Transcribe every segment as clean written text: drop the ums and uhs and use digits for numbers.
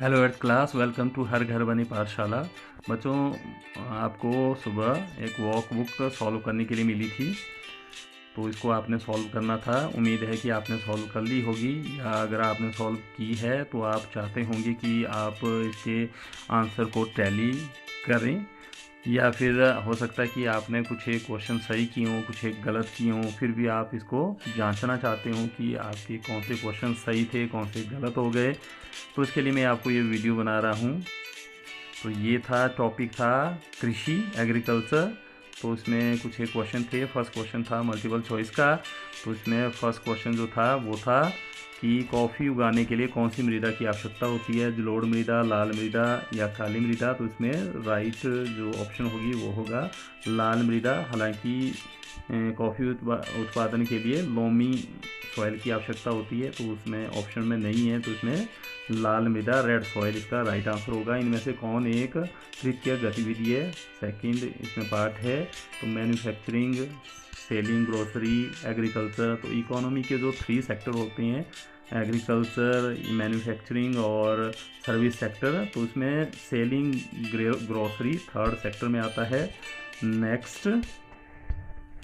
Hello eight class, welcome to हर घर बनी पाठशाला। बच्चों, आपको सुबह एक वॉक बुक सॉल्व करने के लिए मिली थी, तो इसको आपने सॉल्व करना था। उम्मीद है कि आपने सॉल्व कर ली होगी, या अगर आपने सॉल्व की है तो आप चाहते होंगे कि आप इसके आंसर को टैली करें, या फिर हो सकता है कि आपने कुछ एक क्वेश्चन सही किए हों, कुछ एक गलत किए हों, फिर भी आप इसको जांचना चाहते हो कि आपके कौन से क्वेश्चन सही थे, कौन से गलत हो गए। तो इसके लिए मैं आपको ये वीडियो बना रहा हूँ। तो ये था, टॉपिक था कृषि, एग्रीकल्चर। तो इसमें कुछ एक क्वेश्चन थे। फर्स्ट क्वेश्चन था मल्टीपल चॉइस का। तो इसमें फर्स्ट क्वेश्चन जो था वो था कि कॉफ़ी उगाने के लिए कौन सी मृदा की आवश्यकता होती है, जलोढ़ मृदा, लाल मृदा या काली मृदा। तो इसमें राइट जो ऑप्शन होगी वो होगा लाल मृदा। हालांकि कॉफ़ी उत्पादन के लिए लोमी सॉइल की आवश्यकता होती है, तो उसमें ऑप्शन में नहीं है, तो इसमें लाल मृदा, रेड सॉइल इसका राइट आंसर होगा। इनमें से कौन एक तृतीय गतिविधि है? सेकंड इसमें पार्ट है। तो मैन्युफैक्चरिंग, सेलिंग, ग्रोसरी, एग्रीकल्चर। तो इकोनॉमी के जो 3 सेक्टर होते हैं, एग्रीकल्चर, मैन्युफैक्चरिंग और सर्विस सेक्टर, तो उसमें सेलिंग, ग्रोसरी थर्ड सेक्टर में आता है। नेक्स्ट,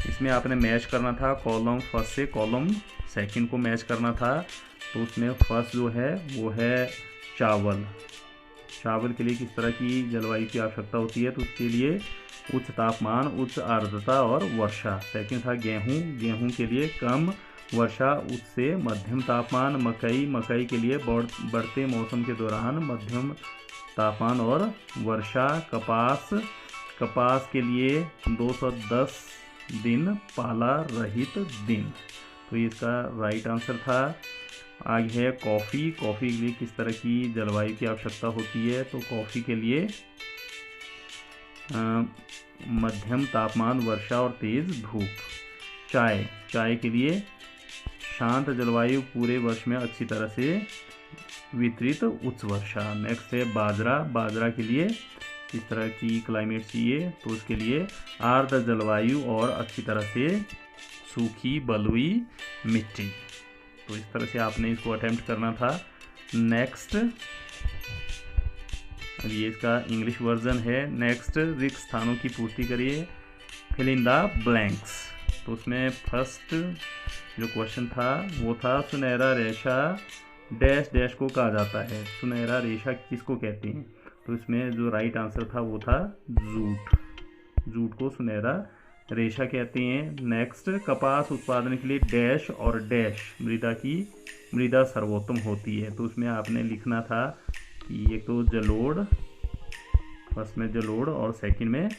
इसमें आपने मैच करना था कॉलम फर्स्ट से कॉलम सेकंड को मैच करना था। तो उसमें फर्स्ट जो है वो है चावल। चावल के लिए किस तरह की जलवायु की आवश्यकता होती है? तो उसके लिए उच्च तापमान, उच्च आर्द्रता और वर्षा। सेकंड था गेहूं। गेहूं के लिए कम वर्षा, उच्च से मध्यम तापमान। मकई के लिए बढ़ते मौसम के दौरान मध्यम तापमान और वर्षा। कपास के लिए 210 दिन पाला रहित दिन। तो इसका राइट आंसर था। आगे है कॉफ़ी। कॉफ़ी के लिए किस तरह की जलवायु की आवश्यकता होती है? तो कॉफ़ी के लिए मध्यम तापमान, वर्षा और तेज़ धूप। चाय के लिए शांत जलवायु, पूरे वर्ष में अच्छी तरह से वितरित उच्च वर्षा। नेक्स्ट है बाजरा के लिए किस तरह की क्लाइमेट चाहिए? तो उसके लिए आर्द्र जलवायु और अच्छी तरह से सूखी बलुई मिट्टी। तो इस तरह से आपने इसको अटेम्प्ट करना था। नेक्स्ट, अब ये इसका इंग्लिश वर्जन है। नेक्स्ट, रिक्त स्थानों की पूर्ति करिए, फिल इन द ब्लैंक्स। तो उसमें फर्स्ट जो क्वेश्चन था वो था सुनहरा रेशा डैश डैश को कहा जाता है। सुनहरा रेशा किसको कहते हैं? तो इसमें जो राइट आंसर था वो था जूट को सुनहरा रेशा कहते हैं। नेक्स्ट, कपास उत्पादन के लिए डैश और डैश मृदा सर्वोत्तम होती है। तो उसमें आपने लिखना था कि एक तो जलोढ़, फर्स्ट में जलोढ़ और सेकंड में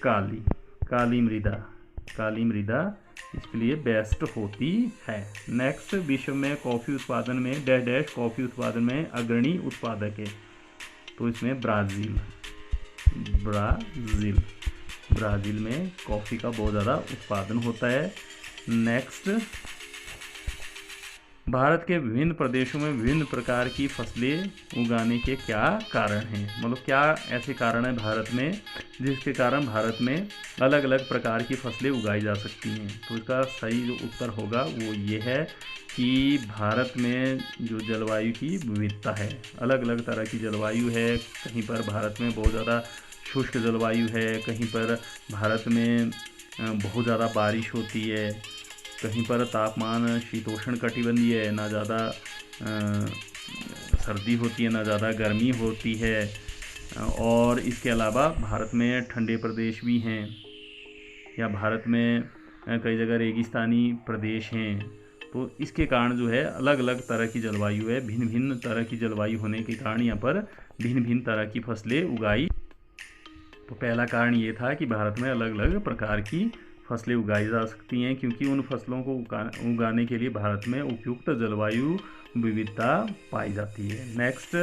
काली मृदा इसके लिए बेस्ट होती है। नेक्स्ट, विश्व में कॉफ़ी उत्पादन में डैश डैश कॉफ़ी उत्पादन में अग्रणी उत्पादक है। तो इसमें ब्राज़ील में कॉफ़ी का बहुत ज़्यादा उत्पादन होता है। नेक्स्ट, भारत के विभिन्न प्रदेशों में विभिन्न प्रकार की फसलें उगाने के क्या कारण हैं? मतलब क्या ऐसे कारण हैं भारत में जिसके कारण भारत में अलग अलग प्रकार की फसलें उगाई जा सकती हैं? तो इसका सही जो उत्तर होगा वो ये है कि भारत में जो जलवायु की विविधता है, अलग अलग तरह की जलवायु है। कहीं पर भारत में बहुत ज़्यादा शुष्क जलवायु है, कहीं पर भारत में बहुत ज़्यादा बारिश होती है, कहीं पर तापमान शीतोष्ण कटिबंधीय है, ना ज़्यादा सर्दी होती है ना ज़्यादा गर्मी होती है। और इसके अलावा भारत में ठंडे प्रदेश भी हैं, या भारत में कई जगह रेगिस्तानी प्रदेश हैं। तो इसके कारण जो है अलग अलग तरह की जलवायु है। भिन्न भिन्न तरह की जलवायु होने के कारण यहाँ पर भिन्न भिन्न तरह की फसलें उगाई। तो पहला कारण ये था कि भारत में अलग अलग प्रकार की फसलें उगाई जा सकती हैं, क्योंकि उन फसलों को उगाने के लिए भारत में उपयुक्त जलवायु विविधता पाई जाती है। नेक्स्ट,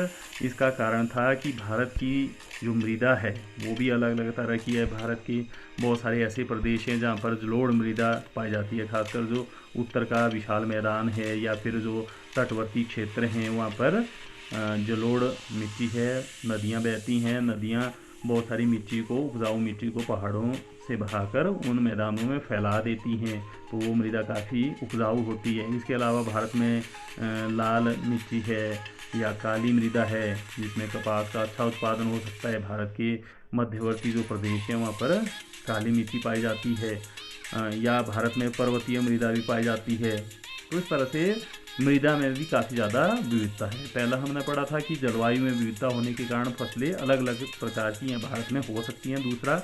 इसका कारण था कि भारत की जो मृदा है वो भी अलग अलग तरह की है। भारत के बहुत सारे ऐसे प्रदेश हैं जहाँ पर जलोढ़ मृदा पाई जाती है, खासकर जो उत्तर का विशाल मैदान है या फिर जो तटवर्ती क्षेत्र हैं वहाँ पर जलोढ़ मिट्टी है। नदियाँ बहती हैं, नदियाँ बहुत सारी मिट्टी को, उपजाऊ मिट्टी को पहाड़ों से बहाकर उन मैदानों में फैला देती हैं, तो वो मृदा काफ़ी उपजाऊ होती है। इसके अलावा भारत में लाल मिट्टी है या काली मृदा है, जिसमें कपास का अच्छा उत्पादन हो सकता है। भारत के मध्यवर्ती जो प्रदेश हैं वहाँ पर काली मिट्टी पाई जाती है, या भारत में पर्वतीय मृदा भी पाई जाती है। तो इस तरह से मृदा में भी काफ़ी ज़्यादा विविधता है। पहला हमने पढ़ा था कि जलवायु में विविधता होने के कारण फसलें अलग अलग प्रकार की हैं भारत में हो सकती हैं। दूसरा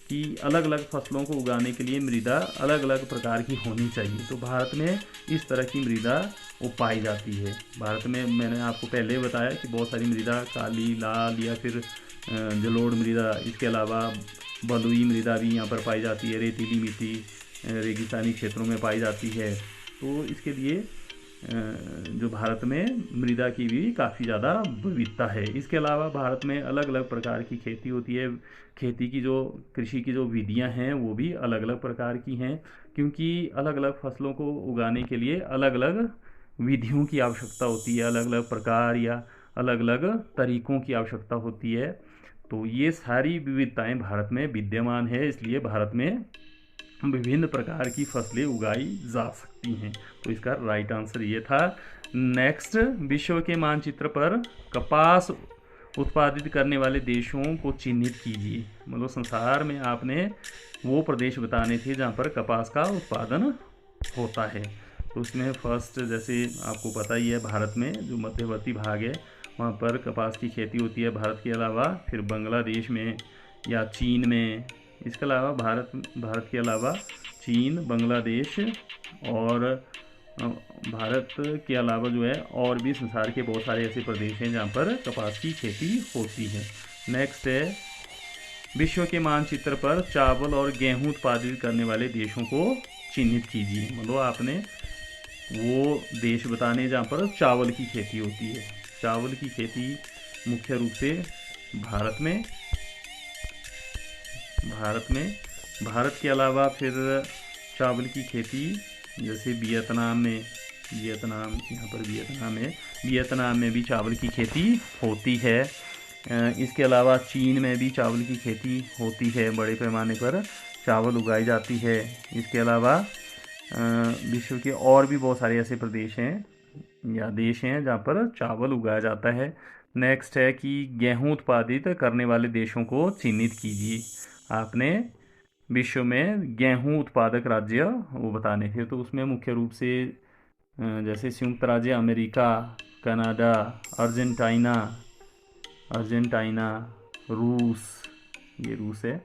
कि अलग अलग फसलों को उगाने के लिए मृदा अलग अलग प्रकार की होनी चाहिए। तो भारत में इस तरह की मृदा वो पाई जाती है। भारत में मैंने आपको पहले बताया कि बहुत सारी मृदा, काली, लाल या फिर जलोढ़ मृदा, इसके अलावा बलुई मृदा भी यहाँ पर पाई जाती है। रेतीली मिट्टी रेगिस्तानी क्षेत्रों में पाई जाती है। तो इसके लिए जो भारत में मृदा की भी काफ़ी ज़्यादा विविधता है। इसके अलावा भारत में अलग अलग प्रकार की खेती होती है। खेती की जो, कृषि की जो विधियां हैं वो भी अलग अलग प्रकार की हैं, क्योंकि अलग अलग फसलों को उगाने के लिए अलग अलग विधियों की आवश्यकता होती है, अलग अलग प्रकार या अलग अलग तरीकों की आवश्यकता होती है। तो ये सारी विविधताएं भारत में विद्यमान है, इसलिए भारत में विभिन्न प्रकार की फसलें उगाई जा सकती हैं। तो इसका राइट आंसर ये था। नेक्स्ट, विश्व के मानचित्र पर कपास उत्पादित करने वाले देशों को चिन्हित कीजिए। मतलब संसार में आपने वो प्रदेश बताने थे जहाँ पर कपास का उत्पादन होता है। तो उसमें फर्स्ट, जैसे आपको पता ही है, भारत में जो मध्यवर्ती भाग है वहाँ पर कपास की खेती होती है भारत के अलावा। फिर बांग्लादेश में या चीन में। इसके अलावा भारत के अलावा चीन, बांग्लादेश और भारत के अलावा जो है और भी संसार के बहुत सारे ऐसे प्रदेश हैं जहाँ पर कपास की खेती होती है। नेक्स्ट है, विश्व के मानचित्र पर चावल और गेहूं उत्पादित करने वाले देशों को चिन्हित कीजिए। मतलब आपने वो देश बताने जहाँ पर चावल की खेती होती है। चावल की खेती मुख्य रूप से भारत के अलावा फिर चावल की खेती जैसे वियतनाम में भी चावल की खेती होती है। इसके अलावा चीन में भी चावल की खेती होती है, बड़े पैमाने पर चावल उगाई जाती है। इसके अलावा विश्व के और भी बहुत सारे ऐसे प्रदेश हैं या देश हैं जहाँ पर चावल उगाया जाता है। नेक्स्ट है कि गेहूं उत्पादित करने वाले देशों को चिन्हित कीजिए। आपने विश्व में गेहूं उत्पादक राज्य वो बताने थे, तो उसमें मुख्य रूप से जैसे संयुक्त राज्य अमेरिका, कनाडा, अर्जेंटीना, रूस, ये रूस है।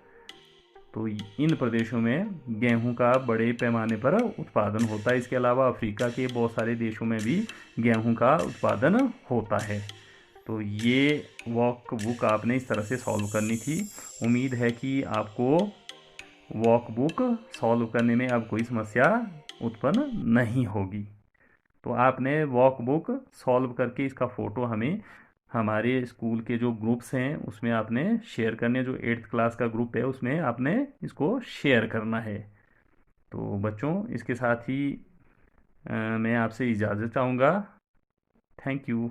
तो इन प्रदेशों में गेहूं का बड़े पैमाने पर उत्पादन होता है। इसके अलावा अफ्रीका के बहुत सारे देशों में भी गेहूं का उत्पादन होता है। तो ये वॉक बुक आपने इस तरह से सॉल्व करनी थी। उम्मीद है कि आपको वॉक बुक सॉल्व करने में अब कोई समस्या उत्पन्न नहीं होगी। तो आपने वॉक बुक सॉल्व करके इसका फ़ोटो हमें हमारे स्कूल के जो ग्रुप्स हैं उसमें आपने शेयर करने, जो 8th क्लास का ग्रुप है उसमें आपने इसको शेयर करना है। तो बच्चों, इसके साथ ही मैं आपसे इजाज़त चाहूँगा। Thank you.